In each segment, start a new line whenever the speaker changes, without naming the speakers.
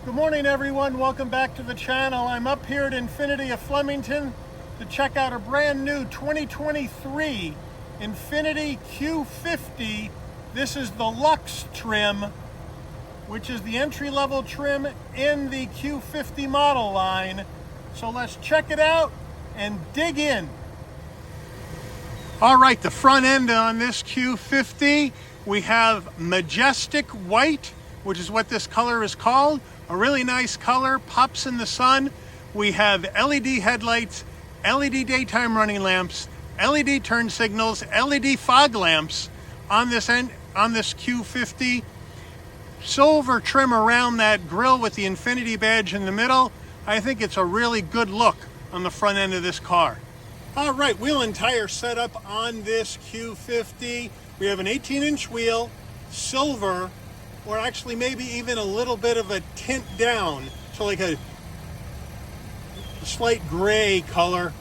Good morning everyone, welcome back to the channel. I'm up here at Infiniti of Flemington to check out a brand new 2023 Infiniti Q50. This is the Luxe trim, which is the entry-level trim in the Q50 model line. So let's check it out and dig in. All right, the front end on this Q50, we have majestic white, which is what this color is called. A really nice color, pops in the sun. We have LED headlights, LED daytime running lamps, LED turn signals, LED fog lamps on this Q50. Silver trim around that grille with the Infiniti badge in the middle. I think it's a really good look on the front end of this car. All right, wheel and tire setup on this Q50. We have an 18-inch wheel, silver, or actually maybe even a little bit of a tint down, so like a slight gray color.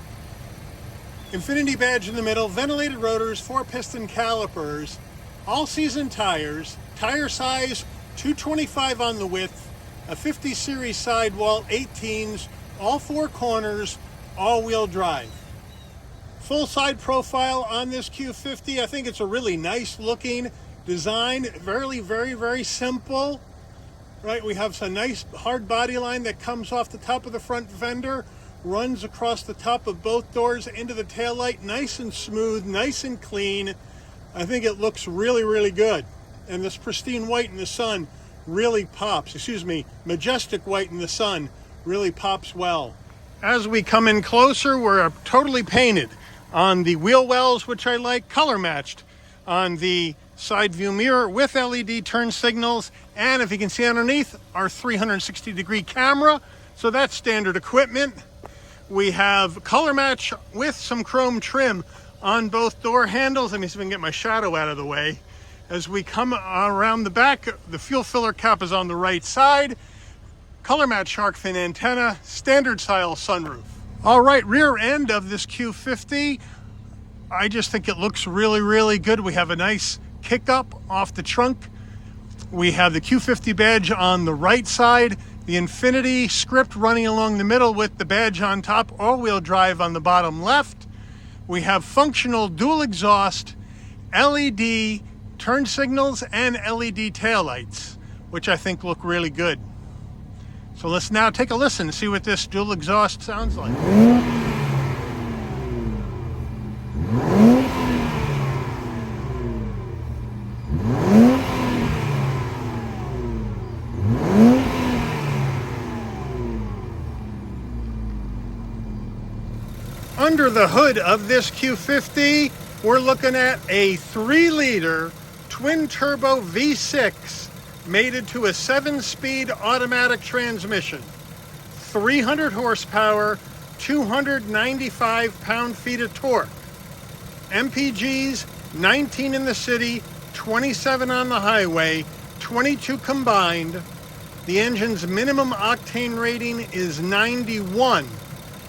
Infiniti badge in the middle, ventilated rotors, 4-piston calipers, all-season tires, tire size 225 on the width, a 50 series sidewall, 18s, all 4 corners, all-wheel drive. Full side profile on this Q50. I think it's a really nice looking design, very simple, right? We have some nice hard body line that comes off the top of the front fender, runs across the top of both doors into the taillight, nice and smooth, nice and clean. I think it looks really good. And this pristine white in the sun really pops, majestic white in the sun really pops well. As we come in closer, we're totally painted on the wheel wells, which I like, color matched on the side view mirror with LED turn signals, and if you can see underneath, our 360 degree camera, so that's standard equipment. We have color match with some chrome trim on both door handles. Let me see if I can get my shadow out of the way. As we come around the back, the fuel filler cap is on the right side, color match shark fin antenna, standard style sunroof. All right, rear end of this Q50, I just think it looks really good. We have a nice kick up off the trunk. We have the Q50 badge on the right side, the Infiniti script running along the middle with the badge on top, all-wheel drive on the bottom left. We have functional dual exhaust, LED turn signals, and LED taillights, which I think look really good. So let's now take a listen and see what this dual exhaust sounds like. Under the hood of this Q50, we're looking at a 3-liter twin-turbo V6 mated to a 7-speed automatic transmission, 300 horsepower, 295 pound-feet of torque. MPGs, 19 in the city, 27 on the highway, 22 combined. The engine's minimum octane rating is 91,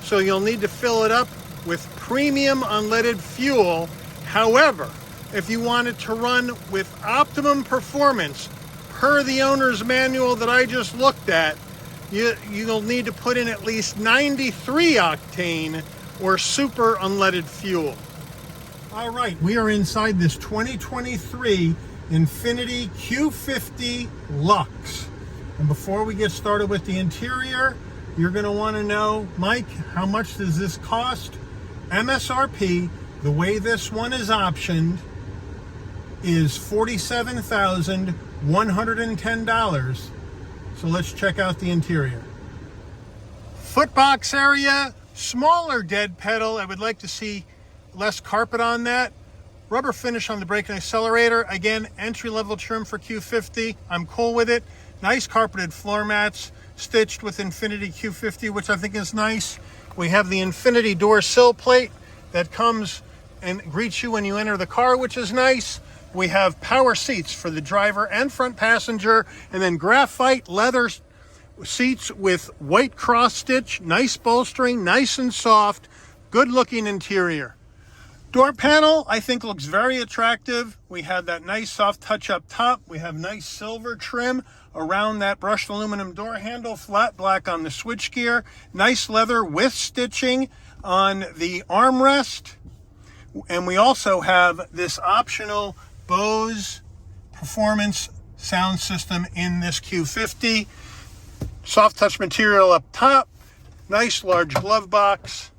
so you'll need to fill it up with premium unleaded fuel. However, if you want it to run with optimum performance, per the owner's manual that I just looked at, you'll need to put in at least 93 octane or super unleaded fuel. All right, we are inside this 2023 Infiniti Q50 Luxe. And before we get started with the interior, you're going to want to know, Mike, how much does this cost? MSRP, the way this one is optioned, is $47,110. So let's check out the interior. Footbox area, smaller dead pedal. I would like to see less carpet on that. Rubber finish on the brake and accelerator. Again, entry-level trim for Q50. I'm cool with it. Nice carpeted floor mats stitched with Infiniti Q50, which I think is nice. We have the Infiniti door sill plate that comes and greets you when you enter the car, which is nice. We have power seats for the driver and front passenger, and then graphite leather seats with white cross stitch, nice bolstering, nice and soft, good looking interior. Door panel, I think, looks very attractive. We have that nice soft touch up top. We have nice silver trim around that brushed aluminum door handle, flat black on the switchgear, nice leather with stitching on the armrest. And we also have this optional Bose performance sound system in this Q50. Soft touch material up top, nice large glove box.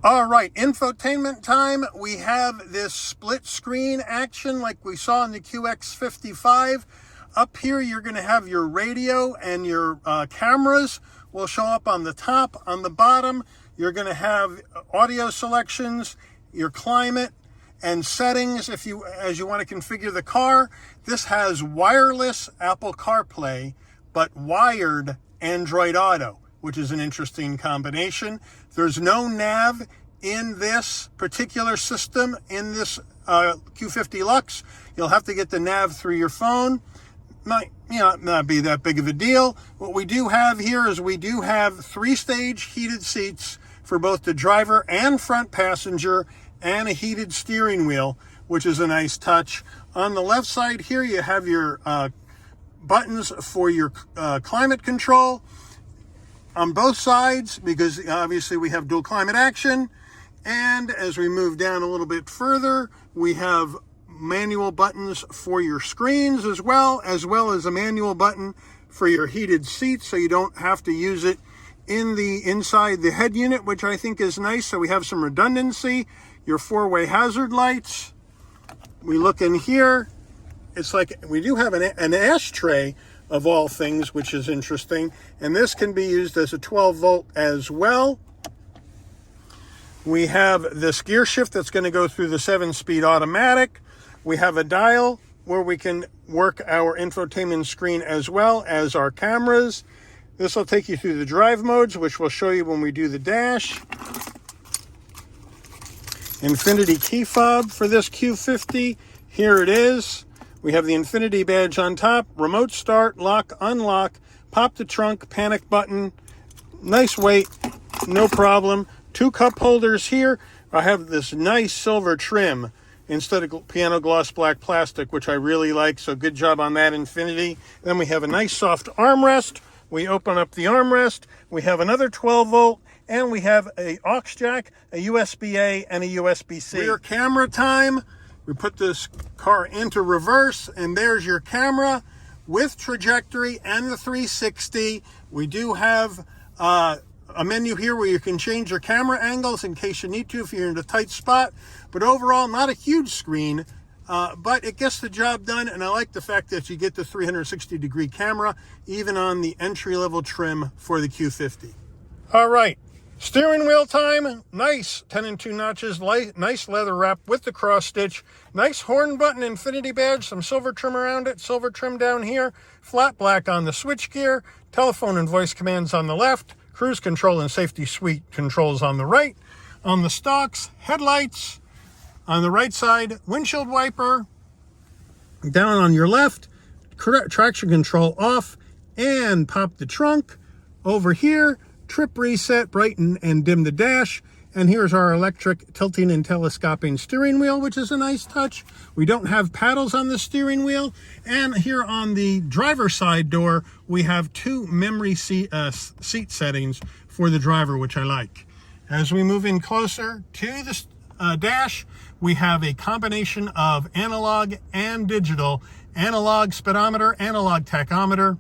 All right, infotainment time. We have this split screen action like we saw in the QX55. Up here, you're going to have your radio and your cameras will show up on the top. On the bottom, you're going to have audio selections, your climate, and settings as you want to configure the car. This has wireless Apple CarPlay, but wired Android Auto, which is an interesting combination. There's no nav in this particular system, in this Q50 Luxe. You'll have to get the nav through your phone. Might not be that big of a deal. What we do have here is we do have 3-stage heated seats for both the driver and front passenger, and a heated steering wheel, which is a nice touch. On the left side here, you have your buttons for your climate control on both sides, because obviously we have dual climate action. And as we move down a little bit further, we have manual buttons for your screens as well as a manual button for your heated seats, so you don't have to use it inside the head unit, which I think is nice. So we have some redundancy. Your 4-way hazard lights. We look in here. It's like we do have an ashtray of all things, which is interesting. And this can be used as a 12-volt as well. We have this gear shift that's going to go through the 7-speed automatic. We have a dial where we can work our infotainment screen as well as our cameras. This will take you through the drive modes, which we'll show you when we do the dash. Infiniti key fob for this Q50. Here it is. We have the Infiniti badge on top, remote start, lock, unlock, pop the trunk, panic button. Nice weight, no problem. 2 cup holders here. I have this nice silver trim instead of piano gloss black plastic, which I really like, so good job on that, Infiniti. Then we have a nice soft armrest. We open up the armrest. We have another 12-volt, and we have a aux jack, a USB-A, and a USB-C. Rear camera time. We put this car into reverse, and there's your camera with trajectory and the 360. We do have a menu here where you can change your camera angles in case you need to if you're in a tight spot. But overall, not a huge screen, but it gets the job done. And I like the fact that you get the 360-degree camera, even on the entry-level trim for the Q50. All right, steering wheel time. Nice 10 and 2 notches, nice leather wrap with the cross stitch. Nice horn button Infiniti badge, some silver trim around it, silver trim down here, flat black on the switchgear, telephone and voice commands on the left, cruise control and safety suite controls on the right. On the stalks, headlights. On the right side, windshield wiper. Down on your left, traction control off, and pop the trunk. Over here, trip reset, brighten and dim the dash. And here's our electric tilting and telescoping steering wheel, which is a nice touch. We don't have paddles on the steering wheel. And here on the driver's side door, we have 2 memory seat settings for the driver, which I like. As we move in closer to the dash, we have a combination of analog and digital. Analog speedometer, analog tachometer,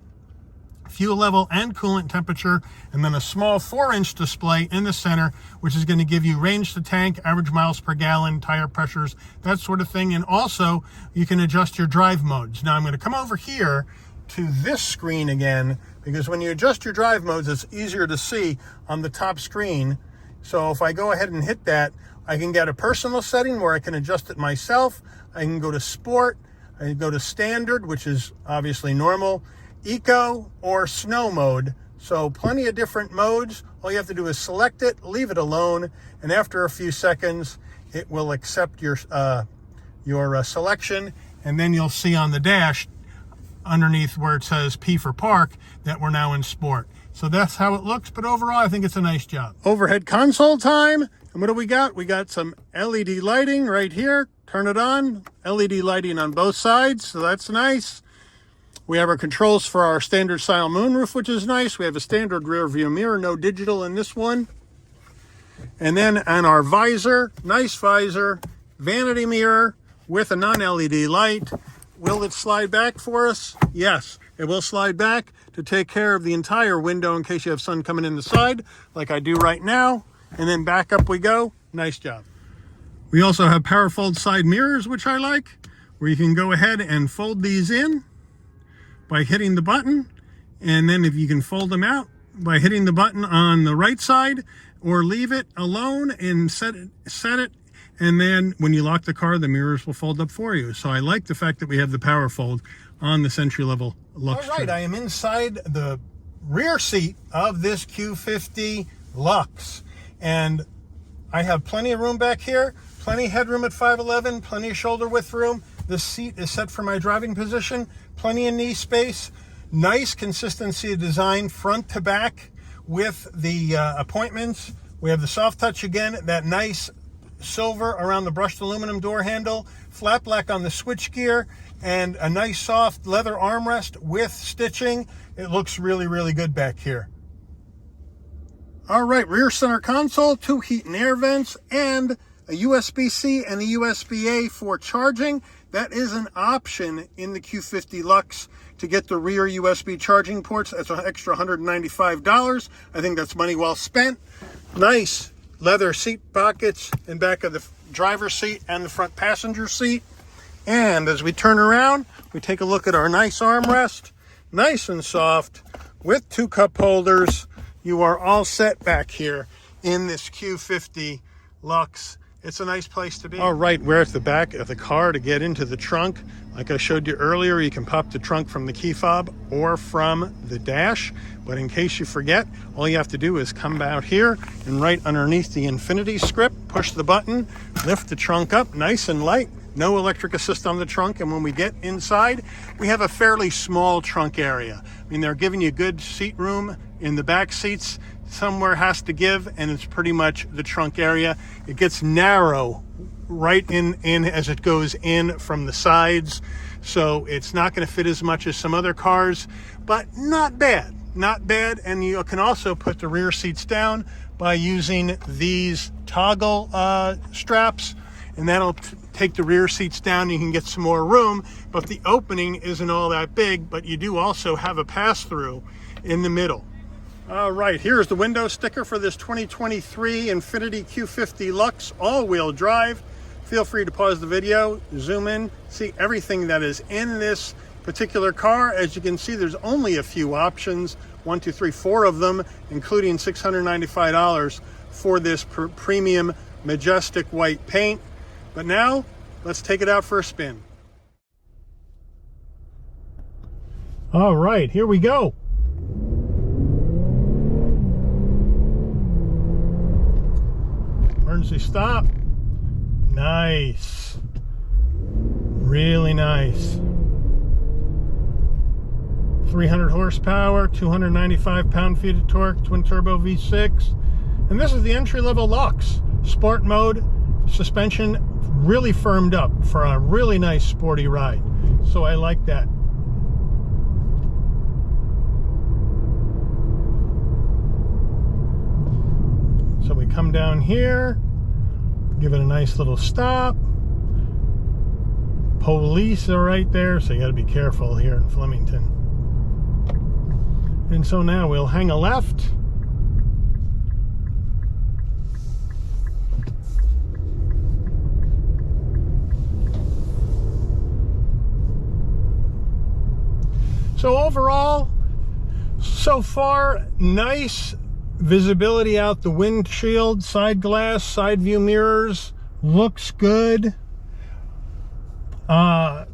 fuel level and coolant temperature, and then a small 4-inch display in the center, which is going to give you range to tank, average miles per gallon, tire pressures, that sort of thing. And also you can adjust your drive modes. Now I'm going to come over here to this screen again, because when you adjust your drive modes, it's easier to see on the top screen. So if I go ahead and hit that, I can get a personal setting where I can adjust it myself. I can go to sport, I can go to standard, which is obviously normal, eco, or snow mode. So plenty of different modes. All you have to do is select it, leave it alone, and after a few seconds, it will accept your selection, and then you'll see on the dash underneath where it says P for park that we're now in sport. So that's how it looks, but overall I think it's a nice job. Overhead console time. And what do we got? We got some LED lighting right here. Turn it on. LED lighting on both sides, so that's nice. We have our controls for our standard style moonroof, which is nice. We have a standard rear view mirror, no digital in this one. And then on our visor, nice visor, vanity mirror with a non-LED light. Will it slide back for us? Yes, it will slide back to take care of the entire window in case you have sun coming in the side, like I do right now. And then back up we go. Nice job. We also have power fold side mirrors, which I like, where you can go ahead and fold these in by hitting the button. And then if you can fold them out by hitting the button on the right side, or leave it alone and set it. And then when you lock the car, the mirrors will fold up for you. So I like the fact that we have the power fold on this entry-level Luxe. All right, I am inside the rear seat of this Q50 Luxe. And I have plenty of room back here, plenty of headroom at 5'11", plenty of shoulder width room. This seat is set for my driving position, plenty of knee space, nice consistency of design front to back with the appointments. We have the soft touch again, that nice silver around the brushed aluminum door handle, flat black on the switchgear, and a nice soft leather armrest with stitching. It looks really, really good back here. All right, rear center console, 2 heat and air vents, and a USB-C and a USB-A for charging. That is an option in the Q50 Luxe to get the rear USB charging ports. That's an extra $195. I think that's money well spent. Nice leather seat pockets in back of the driver's seat and the front passenger seat. And as we turn around, we take a look at our nice armrest, nice and soft, with 2 cup holders. You are all set back here in this Q50 Luxe. It's a nice place to be. All right, we're at the back of the car to get into the trunk. Like I showed you earlier, you can pop the trunk from the key fob or from the dash. But in case you forget, all you have to do is come out here and right underneath the Infiniti script, push the button, lift the trunk up nice and light. No electric assist on the trunk. And when we get inside, we have a fairly small trunk area. I mean, they're giving you good seat room in the back seats. Somewhere has to give, and it's pretty much the trunk area. It gets narrow right in as it goes in from the sides, so it's not going to fit as much as some other cars, but not bad, not bad. And you can also put the rear seats down by using these toggle straps, and that'll take the rear seats down. You can get some more room, but the opening isn't all that big, but you do also have a pass-through in the middle. All right, here's the window sticker for this 2023 Infiniti Q50 Luxe all-wheel drive. Feel free to pause the video, zoom in, see everything that is in this particular car. As you can see, there's only a few options, 1, 2, 3, 4 of them, including $695 for this premium majestic white paint. But now, let's take it out for a spin. All right, here we go. Emergency stop. Nice. Really nice. 300 horsepower, 295 pound-feet of torque, twin turbo V6. And this is the entry-level Luxe. Sport mode, suspension really firmed up for a really nice sporty ride. So I like that. So we come down here, give it a nice little stop. Police are right there, so you got to be careful here in Flemington. And so now we'll hang a left. So overall, so far, nice visibility out the windshield, side glass, side view mirrors, looks good. I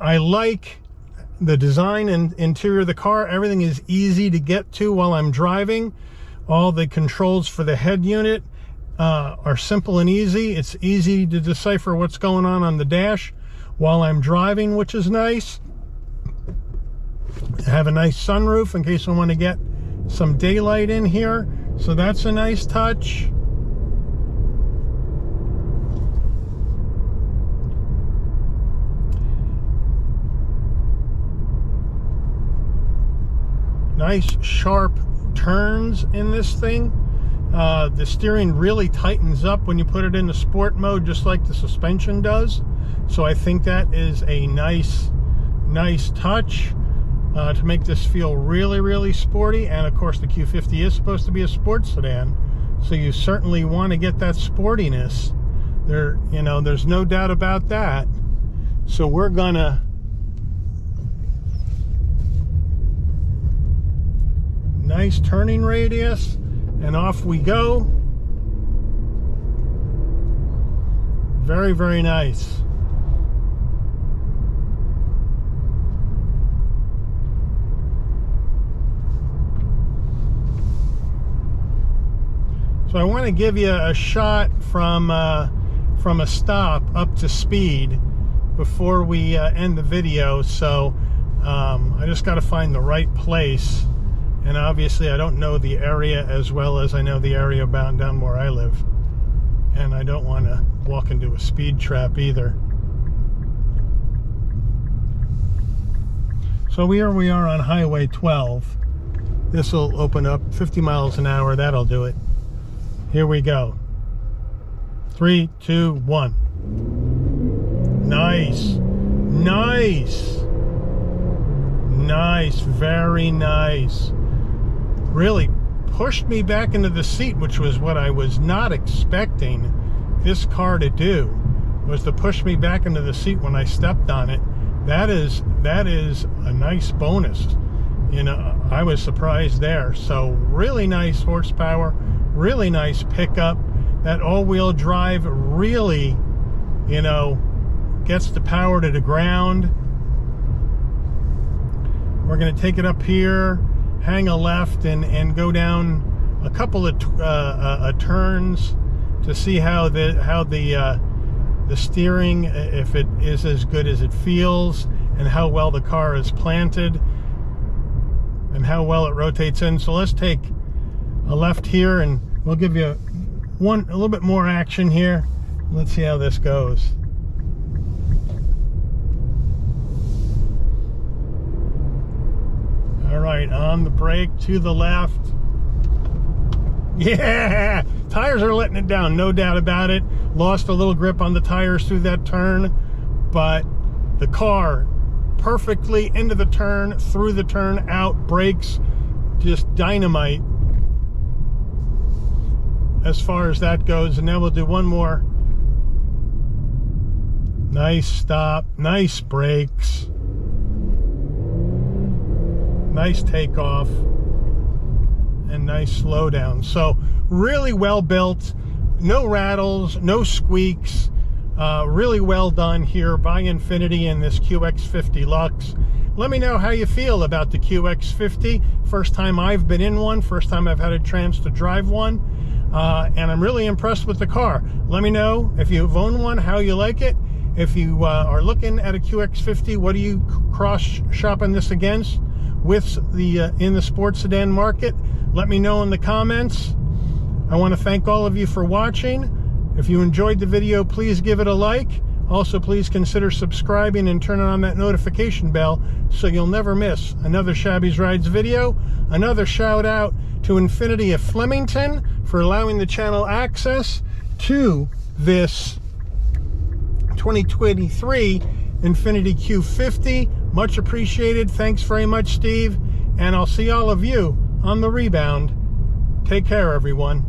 like the design and interior of the car. Everything is easy to get to while I'm driving. All the controls for the head unit are simple and easy. It's easy to decipher what's going on the dash while I'm driving, which is nice. I have a nice sunroof in case I want to get some daylight in here, so that's a nice touch. Nice sharp turns in this thing. The steering really tightens up when you put it in the sport mode, just like the suspension does. So I think that is a nice touch to make this feel really, really sporty. And of course the Q50 is supposed to be a sports sedan, so you certainly want to get that sportiness there. You know, there's no doubt about that. So we're gonna nice turning radius, and off we go. Very, very nice. So I want to give you a shot from a stop up to speed before we end the video. So I just got to find the right place, and obviously I don't know the area as well as I know the area down where I live, and I don't want to walk into a speed trap either. So here we are on Highway 12. This will open up 50 miles an hour. That'll do it. Here we go. 3, 2, 1. Nice. Nice. Nice. Very nice. Really pushed me back into the seat, which was what I was not expecting this car to do, was to push me back into the seat when I stepped on it. That is a nice bonus. You know, I was surprised there. So really nice horsepower, really nice pickup. That all-wheel drive really, you know, gets the power to the ground. We're going to take it up here, hang a left, and go down a couple of turns to see how the steering, if it is as good as it feels, and how well the car is planted, and how well it rotates in. So let's take a left here, and we'll give you a little bit more action here. Let's see how this goes. All right, on the brake, to the left. Yeah, tires are letting it down, no doubt about it. Lost a little grip on the tires through that turn, but the car perfectly into the turn, through the turn, out, brakes, just dynamite as far as that goes. And now we'll do one more. Nice stop, nice brakes, nice takeoff, and nice slowdown. So really well built, no rattles, no squeaks. Really well done here by Infiniti in this QX50 Luxe. Let me know how you feel about the QX50. First time I've been in one, first time I've had a chance to drive one, and I'm really impressed with the car. Let me know if you've owned one, how you like it. If you are looking at a QX50, what are you cross-shopping this against with the in the sports sedan market? Let me know in the comments. I want to thank all of you for watching. If you enjoyed the video, please give it a like. Also, please consider subscribing and turning on that notification bell so you'll never miss another Shabby's Rides video. Another shout out to Infiniti of Flemington for allowing the channel access to this 2023 Infiniti Q50. Much appreciated. Thanks very much, Steve. And I'll see all of you on the rebound. Take care, everyone.